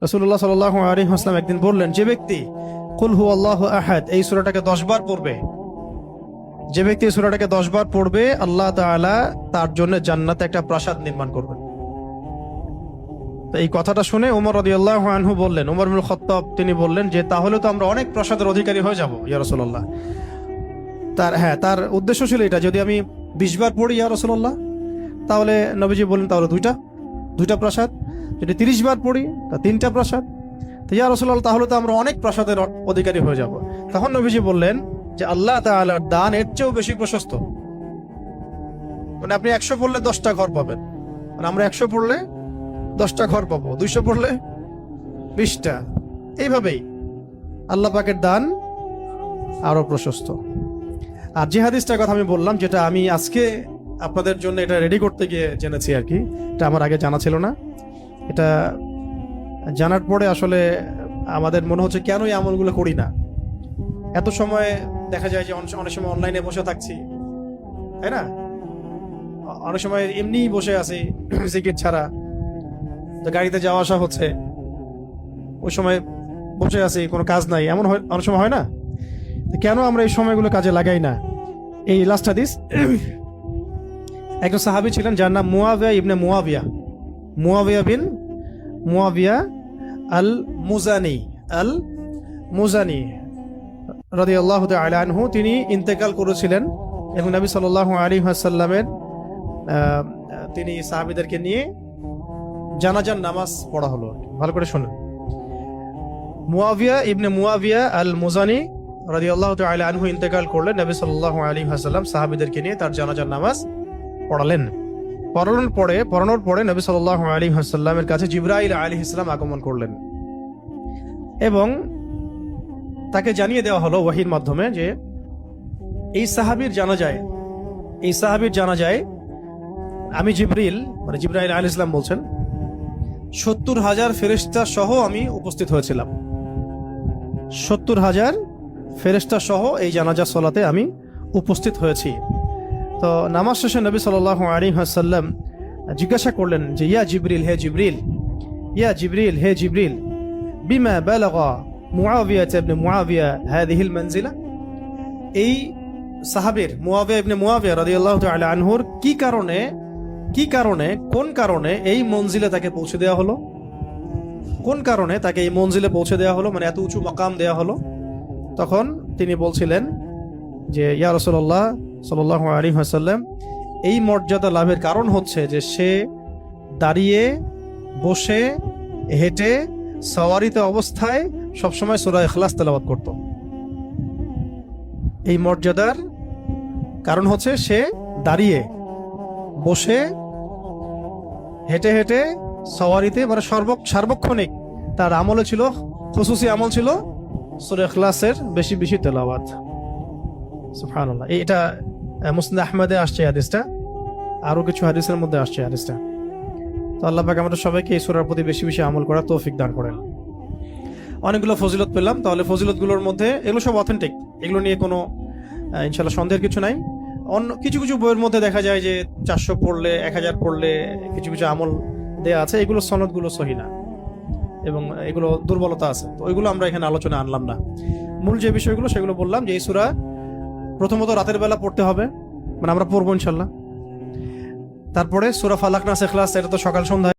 রাসূলুল্লাহ সাল্লাল্লাহু আলাইহি ওয়াসাল্লাম একদিন বললেন, যে ব্যক্তি কুল হুয়াল্লাহু আহাদ এই সূরাটাকে 10 বার পড়বে, যে ব্যক্তি এই সূরাটাকে 10 বার পড়বে, আল্লাহ তাআলা তার জন্য জান্নাতে একটা প্রাসাদ নির্মাণ করবেন। তো এই কথাটা শুনে ওমর রাদিয়াল্লাহু আনহু বললেন, ওমর ইবনুল খাত্তাব তিনি বললেন যে তাহলে তো আমরা অনেক প্রাসাদের অধিকারী হয়ে যাব ইয়া রাসূলুল্লাহ। তার উদ্দেশ্য ছিল এটা, যদি আমি 20 বার পড়ি ইয়া রাসূলুল্লাহ, তাহলে নবীজি বললেন তাহলে দুইটা প্রাসাদ, যদি 30 বার পড়ি তা 3টা প্রাসাদ। তো ইয়া রাসূলুল্লাহ তাহলে তো আমরা অনেক প্রাসাদের অধিকারী হয়ে যাব। তখন নবীজি বললেন যে আল্লাহ তাআলার দান এর চেয়েও বেশি প্রশস্ত। মানে আপনি 100 পড়লে 10টা ঘর পাবেন, মানে আমরা 100 পড়লে 10টা ঘর পাবো, 200 পড়লে 20টা। এইভাবেই আল্লাহ পাকের দান আরো প্রশস্ত। আর যে হাদিসটার কথা আমি বললাম, যেটা আমি আজকে আপনাদের জন্য এটা রেডি করতে গিয়ে জেনেছি আর কি, এটা আমার আগে জানা ছিল না। এটা জানার পরে আসলে আমাদের মনে হচ্ছে কেন এই আমলগুলো করি না। এত সময় দেখা যায় যে অনেক সময় অনলাইনে বসে থাকছি, তাই না? অনেক সময় এমনিই বসে আছি জিকির ছাড়া, তো গাড়িতে যাওয়া আসা হচ্ছে, ওই সময় বসে আছি, কোনো কাজ নাই, এমন অনেক সময় হয় না? কেন আমরা এই সময়গুলো কাজে লাগাই না? এই লাস্ট হাদিস, একজন সাহাবী ছিলেন যার নাম মুয়াবিয়া ইবনে মুয়াবিয়া বিন মুয়াবিয়া আল মুজানি রাদিয়াল্লাহু তাআলা আনহু। তিনি ইন্তেকাল করেছিলেন এবং নবী সাল্লাল্লাহু আলাইহি ওয়াসাল্লামের তিনি সাহাবীদেরকে নিয়ে জানাজার নামাজ পড়া হলো। ভালো করে শুনুন, মুয়াবিয়া ইবনে মুয়াবিয়া আল মুজানি রাদিয়াল্লাহু তাআলা আনহু ইন্তেকাল করলেন। নবী সাল্লাল্লাহু আলাইহি ওয়াসাল্লাম সাহাবীদেরকে নিয়ে তার জানাজার নামাজ পড়ানোর পরে নবী সাল্লাল্লাহু আলাইহি ওয়াসাল্লামের কাছে জিবরাইল আলাইহিস সালাম আগমন করলেন এবং তাকে জানিয়ে দেওয়া হলো ওহীর মাধ্যমে যে এই সাহাবীর জানাজায় আমি জিবরাইল আলাইহিস সালাম বলছেন 70,000 ফেরেশতা সহ আমি উপস্থিত হয়েছিলাম। 70,000 ফেরেশতা সহ এই জানাজা সালাতে আমি উপস্থিত হয়েছি। তো নামাজ শেষে নবী সাল্লাল্লাহু আলাইহি ওয়াসাল্লাম জিজ্ঞাসা করলেন যে ইয়া জিবরিল হে জিবরিল বিমা বালাগা মুআবিয়া ইবনে মুআবিয়া হাদিহিল মানজিলা। এই সাহাবীর মুআবিয়া ইবনে মুআবিয়া রাদিয়াল্লাহু তাআলা আনহুর কোন কারণে এই মঞ্জিলে তাকে পৌঁছে দেওয়া হলো? কোন কারণে তাকে এই মঞ্জিলে পৌঁছে দেওয়া হলো, মানে এত উঁচু মাকাম দেওয়া হলো? তখন তিনি বলছিলেন যে ইয়া রাসূলুল্লাহ সাল্লাল্লাহু আলাইহি ওয়াসাল্লাম, এই মর্যাদা লাভের কারণ হচ্ছে যে সে দাঁড়িয়ে, বসে, হেঁটে, সওয়ারিতে অবস্থায় সবসময় সূরা ইখলাস তেলাওয়াত করত। এই মর্যাদার কারণ হচ্ছে সে দাঁড়িয়ে, বসে, হেঁটে, সওয়ারিতে, মানে সার্বক্ষণিক তার আমলে ছিল, খুসুসি আমল ছিল সূরা ইখলাসের বেশি বেশি তেলাওয়াত। সুবহানাল্লাহ। এটা মুসনাদ আহমদে আসছে হাদিসটা, আরো কিছু হাদিসের মধ্যে আসছে হাদিসটা। তো আল্লাহ পাক আমাদের সবাইকে এই সূরার প্রতি বেশি বেশি আমল করার তৌফিক দান করেন। অনেকগুলো ফজিলত পেলাম, তাহলে ফজিলতগুলোর মধ্যে এগুলো সব অথেন্টিক, এগুলো নিয়ে কোনো ইনশাআল্লাহ সন্দেহের কিছু নাই। অন্য কিছু বইয়ের মধ্যে দেখা যায় যে 400 পড়লে, 1000 পড়লে কিছু আমল দেয়া আছে, এগুলো সনদগুলো সহিহ না এবং এগুলো দুর্বলতা আছে, তো ওইগুলো আমরা এখানে আলোচনা আনলাম না। মূল যে বিষয়গুলো সেগুলো বললাম যে এই সূরা প্রথমত রাতের বেলা পড়তে হবে, মানে আমরা পড়বো ইনশাআল্লাহ। তারপরে সূরা ফালাক নাস ইখলাস, এটা তো সকাল সন্ধ্যা